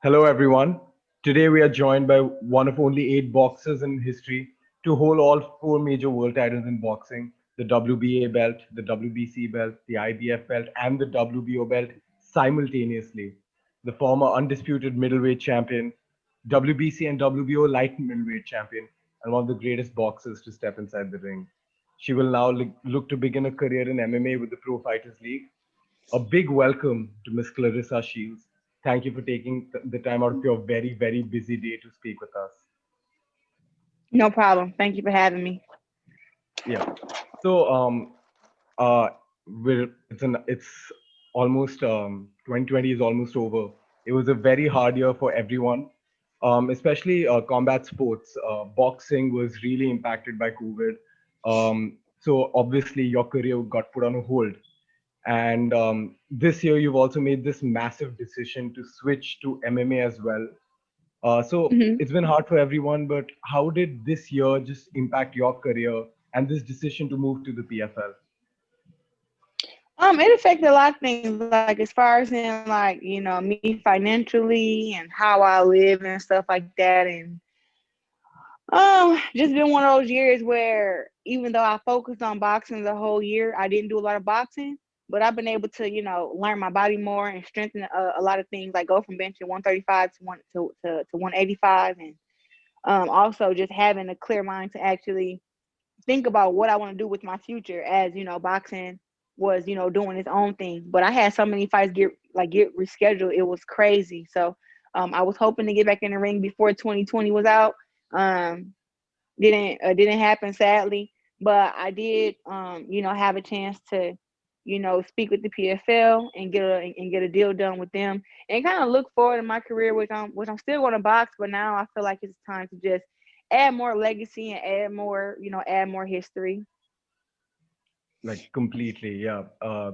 Hello, everyone. Today we are joined by one of only eight boxers in history to hold all four major world titles in boxing: the WBA belt, the WBC belt, the IBF belt, and the WBO belt simultaneously. The former undisputed middleweight champion, WBC and WBO light middleweight champion, and one of the greatest boxers to step inside the ring. She will now look to begin a career in MMA with the Pro Fighters League. A big welcome to Miss Claressa Shields. Thank you for taking the time out of your very, very busy day to speak with us. No problem. Thank you for having me. Yeah. So, uh, it's almost 2020 is almost over. It was a very hard year for everyone, especially combat sports. Boxing was really impacted by COVID. So obviously your career got put on a hold. And this year, you've also made this massive decision to switch to MMA as well. So hmm it's been hard for everyone, but how did this year just impact your career and this decision to move to the PFL? it affected a lot of things, like as far as in me financially and how I live and stuff like that, and just been one of those years where even though I focused on boxing the whole year, I didn't do a lot of boxing, but I've been able to learn my body more and strengthen a lot of things, like go from benching 135 to 185, and also just having a clear mind to actually think about what I want to do with my future, as boxing was doing its own thing. But I had so many fights get rescheduled, it was crazy. So I was hoping to get back in the ring before 2020 was out. um didn't happen, sadly, but I did have a chance to speak with the PFL and get a deal done with them, and kind of look forward in my career, which I'm still going to box, but now I feel like it's time to just add more legacy and add more history. Like completely, yeah.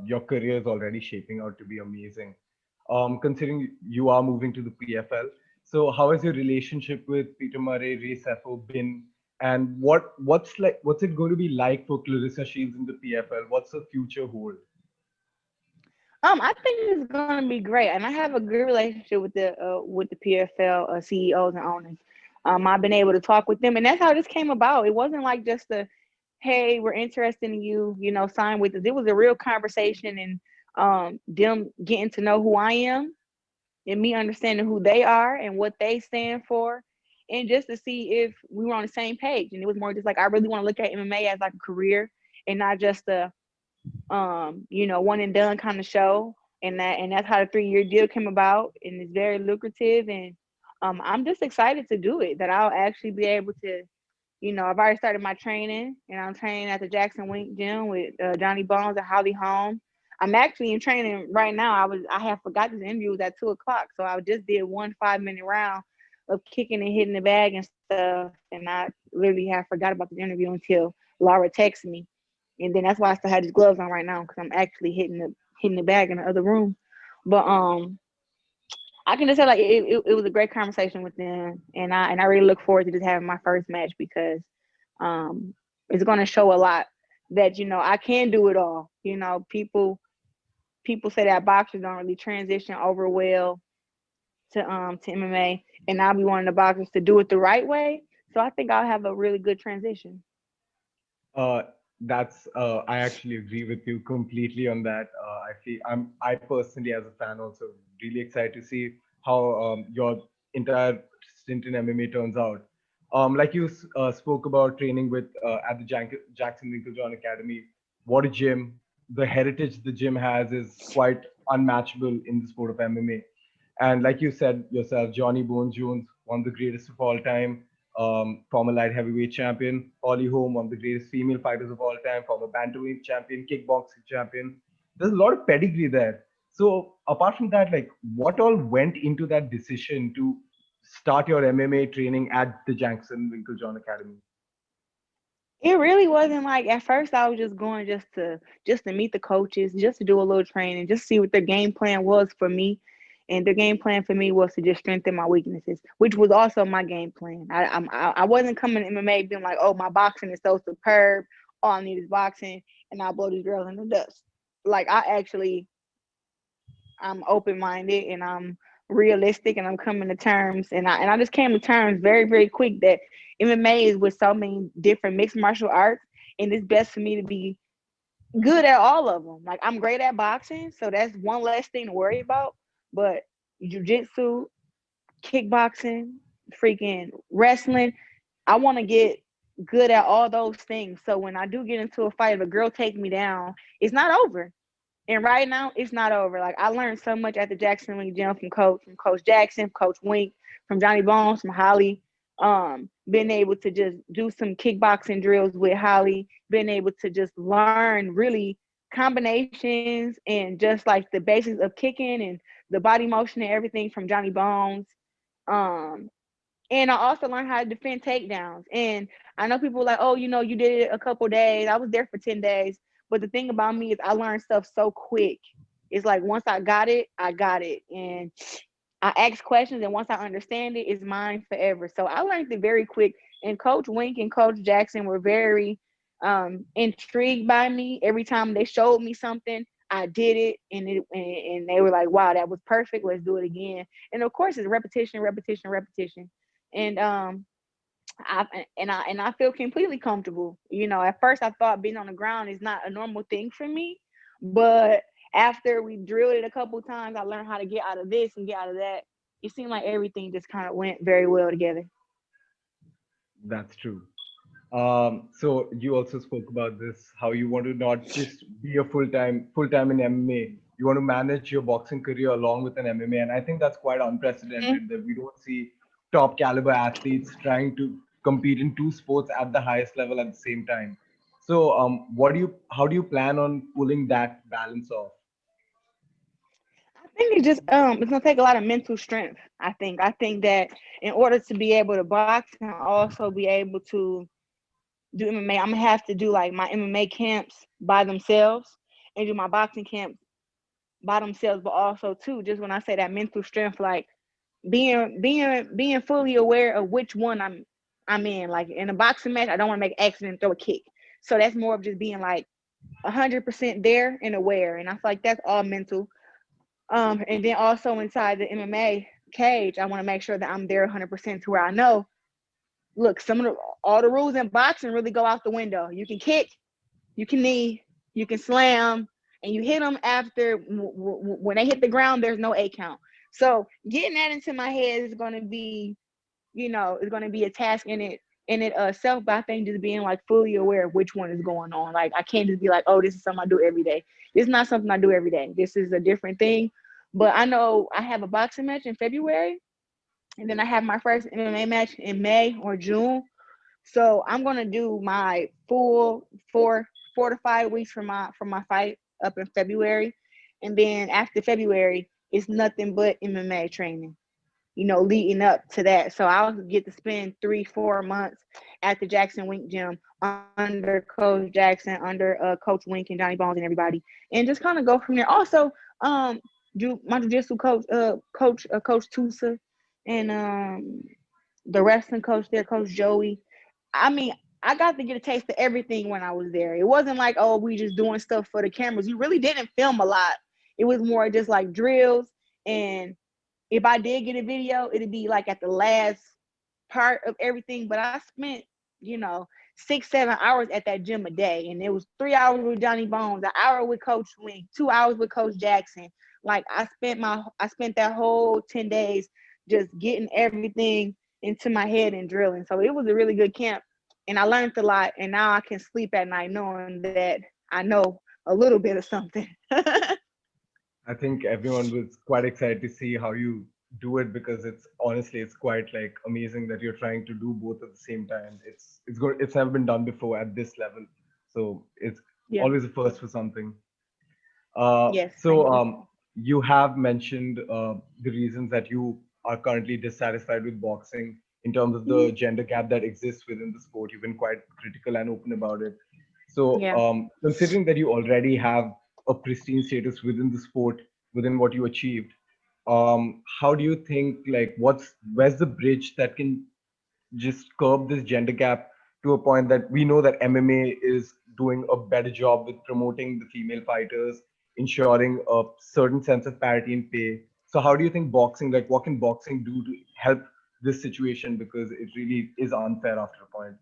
Your career is already shaping out to be amazing. Considering you are moving to the PFL, so how has your relationship with Peter Murray, Ray Sefo been, and what's it going to be like for Clarissa Shields in the PFL? What's the future hold? I think it's gonna be great, and I have a good relationship with the PFL CEOs and owners. I've been able to talk with them, and that's how this came about. It wasn't like just a, "Hey, we're interested in you," sign with us. It was a real conversation, and them getting to know who I am, and me understanding who they are and what they stand for, and just to see if we were on the same page. And it was more just like, I really want to look at MMA as like a career and not just a one and done kind of show. And that's how the 3 year deal came about, and it's very lucrative. And I'm just excited to do it. That I'll actually be able to. I've already started my training, and I'm training at the Jackson Wink Gym with Johnny Bones and Holly Holm. I'm actually in training right now. I have forgot this interview was at 2 o'clock, so I just did one 5 minute round of kicking and hitting the bag and stuff, and I literally have forgot about the interview until Laura texted me, and then that's why I still have these gloves on right now, because I'm actually hitting the bag in the other room. But I can just say, like, it was a great conversation with them, and I really look forward to just having my first match, because it's going to show a lot that I can do it all. People say that boxers don't really transition over well to MMA, and I'll be one of the boxers to do it the right way. So I think I'll have a really good transition. Uh, I actually agree with you completely on that. I personally, as a fan, also really excited to see how your entire stint in MMA turns out. Like you spoke about training with at the Jackson Winklejohn Academy. What a gym! The heritage the gym has is quite unmatchable in the sport of MMA. And like you said yourself, Johnny Bones Jones, one of the greatest of all time, former light heavyweight champion. Holly Holm, one of the greatest female fighters of all time, former bantamweight champion, kickboxing champion. There's a lot of pedigree there. So apart from that, like what all went into that decision to start your MMA training at the Jackson Winklejohn Academy? It really wasn't like, at first I was just going just to meet the coaches, just to do a little training, just see what their game plan was for me. And their game plan for me was to just strengthen my weaknesses, which was also my game plan. I wasn't coming to MMA being like, "Oh, my boxing is so superb. All I need is boxing, and I'll blow these girls in the dust." Like, I'm open minded, and I'm realistic, and I'm coming to terms, and I just came to terms very, very quick that MMA is with so many different mixed martial arts, and it's best for me to be good at all of them. Like I'm great at boxing, so that's one less thing to worry about. But jujitsu, kickboxing, freaking wrestling, I want to get good at all those things. So when I do get into a fight, if a girl take me down, it's not over. And right now, it's not over. Like I learned so much at the Jackson Wink gym from Coach Jackson, Coach Wink, from Johnny Bones, from Holly. Being able to just do some kickboxing drills with Holly, being able to just learn really combinations and just like the basics of kicking and the body motion and everything from Johnny Bones. Um, and I also learned how to defend takedowns. And I know people like, oh, you did it a couple days. I was there for 10 days. But the thing about me is I learned stuff so quick. It's like once I got it, I got it. And I ask questions, and once I understand it, it's mine forever. So I learned it very quick. And Coach Wink and Coach Jackson were very intrigued by me. Every time they showed me something, I did it, and they were like, "Wow, that was perfect. Let's do it again." And of course, it's repetition, repetition, repetition. And I feel completely comfortable. At first I thought being on the ground is not a normal thing for me, but after we drilled it a couple times, I learned how to get out of this and get out of that. It seemed like everything just kind of went very well together. That's true. So you also spoke about this, how you want to not just be a full time in MMA. You want to manage your boxing career along with an MMA, and I think that's quite unprecedented that we don't see top caliber athletes trying to compete in two sports at the highest level at the same time. So, how do you plan on pulling that balance off? I think it's gonna take a lot of mental strength. I think that in order to be able to box and also be able to do MMA, I'm gonna have to do like my MMA camps by themselves and do my boxing camps by themselves, but also too, just when I say that mental strength, like being fully aware of which one I'm in. Like in a boxing match, I don't want to make an accident and throw a kick. So that's more of just being like 100% there and aware. And I feel like that's all mental. And then also inside the MMA cage, I want to make sure that I'm there 100% to where I know. Look, all the rules in boxing really go out the window. You can kick, you can knee, you can slam, and you hit them after when they hit the ground. There's no 8 count. So getting that into my head is going to be, is going to be a task in it self. But I think just being like fully aware of which one is going on. Like I can't just be like, oh, this is something I do every day. This is not something I do every day. This is a different thing. But I know I have a boxing match in February, and then I have my first MMA match in May or June. So I'm gonna do my full 4 to 5 weeks for my fight up in February, and then after February, it's nothing but MMA training. Leading up to that. So I'll get to spend 3-4 months at the Jackson Wink gym under Coach Jackson, under Coach Wink and Johnny Bones and everybody, and just kind of go from there. Also, do my jiu-jitsu coach, Coach Tusa, and the wrestling coach there, Coach Joey. I mean, I got to get a taste of everything when I was there. It wasn't like, oh, we just doing stuff for the cameras. You really didn't film a lot. It was more just like drills. And if I did get a video, it'd be like at the last part of everything. But I spent, you know, 6-7 hours at that gym a day. And it was 3 hours with Johnny Bones, an hour with Coach Wink, 2 hours with Coach Jackson. Like I spent that whole 10 days just getting everything into my head and drilling. So it was a really good camp. And I learned a lot. And now I can sleep at night knowing that I know a little bit of something. I think everyone was quite excited to see how you do it because it's quite like amazing that you're trying to do both at the same time. It's never been done before at this level, so it's Yeah. always a first for something. Yes. So Thank you. you have mentioned the reasons that you are currently dissatisfied with boxing in terms of the Mhm. gender gap that exists within the sport. You've been quite critical and open about it. So, Yeah. considering that you already have a pristine status within the sport, within what you achieved, how do you think, like, where's the bridge that can just curb this gender gap to a point that we know that MMA is doing a better job with promoting the female fighters, ensuring a certain sense of parity in pay. So how do you think boxing, like what can boxing do to help this situation? Because it really is unfair after a point.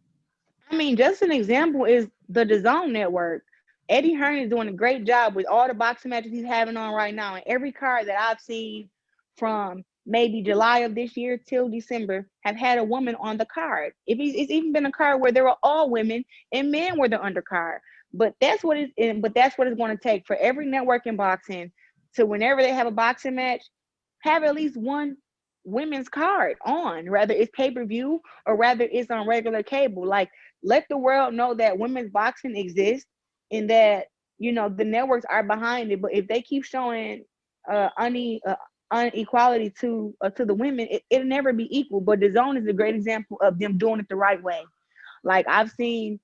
I mean, just an example is the DAZN network. Eddie Hearn is doing a great job with all the boxing matches he's having on right now. And every card that I've seen from maybe July of this year till December have had a woman on the card. It's even been a card where there were all women and men were the undercard. But that's what it's going to take for every network in boxing to whenever they have a boxing match, have at least one women's card on, whether it's pay-per-view or whether it's on regular cable. Like, let the world know that women's boxing exists and that the networks are behind it. But if they keep showing unequality to the women, it'll never be equal. But the zone is a great example of them doing it the right way. Like, I've seen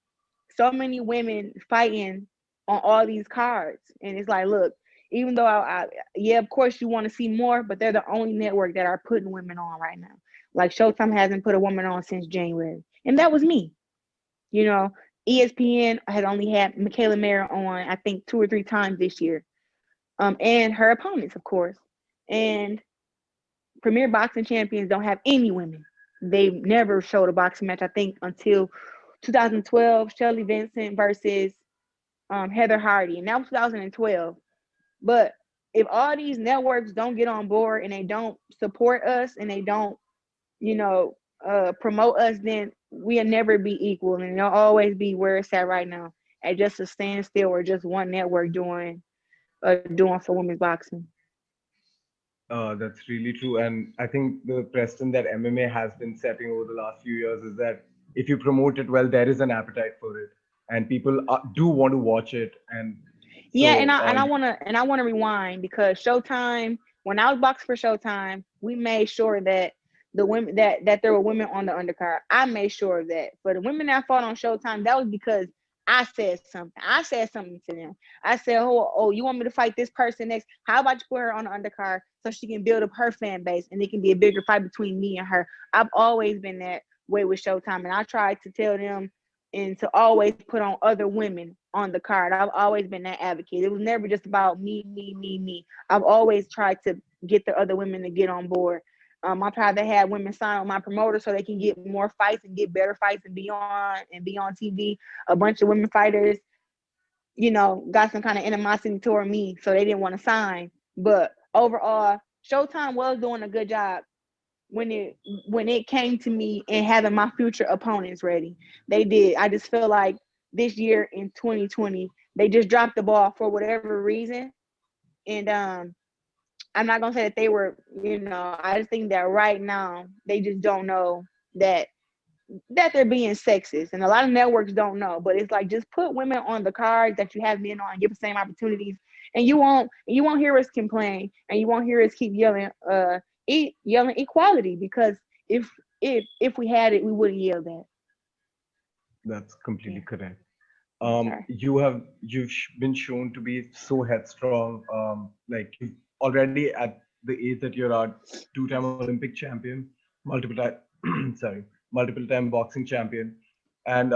so many women fighting on all these cards, and it's like, look, even though yeah, of course you want to see more, but they're the only network that are putting women on right now. Like, Showtime hasn't put a woman on since January, and that was me. You know, ESPN has only had Michaela Mayer on, I think, 2 or 3 times this year, and her opponents, of course. And Premier Boxing Champions don't have any women. They never showed a boxing match, I think, until 2012, Shelley Vincent versus Heather Hardy, and that was 2012. But if all these networks don't get on board and they don't support us and they don't, you know, promote us, then we'll never be equal, and it'll always be where it's at right now, at just a standstill or just one network doing for women's boxing. That's really true. And I think the precedent that MMA has been setting over the last few years is that if you promote it well, there is an appetite for it, and people do want to watch it. And Yeah, and so, I wanna rewind, because Showtime, when I was boxing for Showtime, we made sure that the women that there were women on the undercard. I made sure of that. For the women that fought on Showtime, that was because I said something. I said something to them. I said, oh, you want me to fight this person next? How about you put her on the undercard so she can build up her fan base and it can be a bigger fight between me and her. I've always been that way with Showtime, and I tried to tell them and to always put on other women on the card. I've always been that advocate. It was never just about me, me, me, me. I've always tried to get the other women to get on board. I tried to have women sign on my promoter so they can get more fights and get better fights and be on TV. A bunch of women fighters, got some kind of animosity toward me, so they didn't want to sign. But overall, Showtime was doing a good job when it came to me and having my future opponents ready. They did. I just feel like this year in 2020, they just dropped the ball for whatever reason. And I'm not gonna say that they were, I just think that right now they just don't know that they're being sexist, and a lot of networks don't know. But it's like, just put women on the cards that you have men on, give the same opportunities, and you won't hear us complain, and you won't hear us keep yelling equality, because if we had it, we wouldn't yell that. that's completely Yeah, correct. I'm sorry. You've been shown to be so headstrong. Like you already at the age that you're at, two-time Olympic champion, multiple time, sorry, multiple time boxing champion, and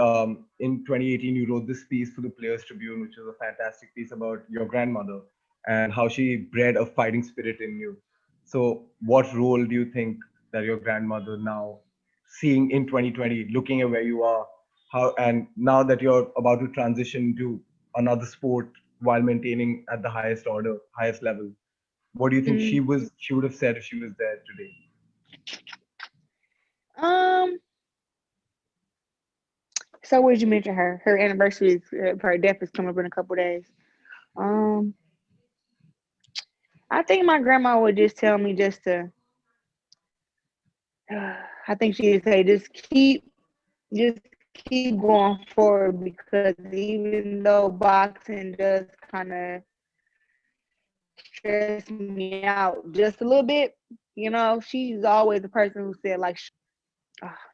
in 2018 you wrote this piece for the Players Tribune, which was a fantastic piece about your grandmother and how she bred a fighting spirit in you. So, what role do you think that your grandmother now, seeing in 2020, looking at where you are, how, and now that you're about to transition to another sport while maintaining at the highest order, highest level, what do you think Mm. she would have said if she was there today? um so what did you mention? Her anniversary her death is coming up in a couple days. um I think my grandma would just tell me just to I think she'd say, just keep going forward, because even though boxing does kind of stress me out just a little bit, she's always the person who said, like,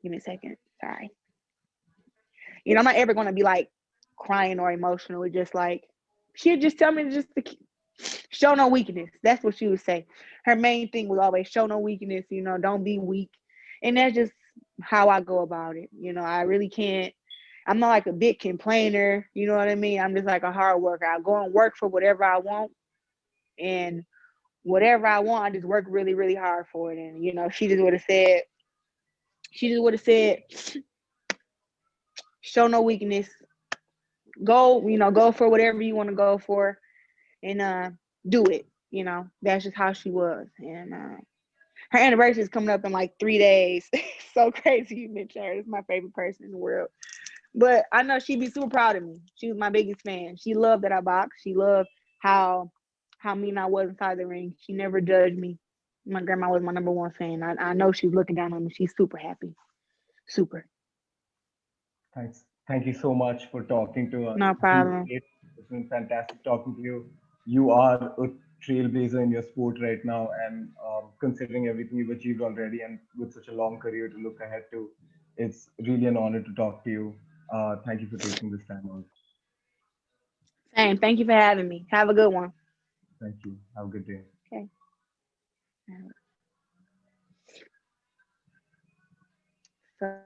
give me a second, sorry. I'm not ever gonna be like crying or emotional. It's just like, she'd just tell me just to show no weakness. That's what she would say. Her main thing was always show no weakness. Don't be weak, and that's just how I go about it. I really can't. I'm not like a big complainer. You know what I mean? I'm just like a hard worker. I go and work for whatever I want, and whatever I want, I just work really, really hard for it. And, you know, she just would have said, show no weakness. Go, you know, go for whatever you want to go for and do it. You know, that's just how she was. And her anniversary is coming up in like 3 days. So crazy you mentioned her. It's my favorite person in the world. But I know she'd be super proud of me. She was my biggest fan. She loved that I boxed. She loved how mean I was inside the ring. She never judged me. My grandma was my number one fan. I know she's looking down on me. She's super happy. Super. Thanks. Thank you so much for talking to us. No It's been problem. great. It's been fantastic talking to you. You are a trailblazer in your sport right now, and considering everything you've achieved already, and with such a long career to look ahead to, it's really an honor to talk to you. Thank you for taking this time out. Same. Thank you for having me. Have a good one. Thank you. Have a good day. Okay. So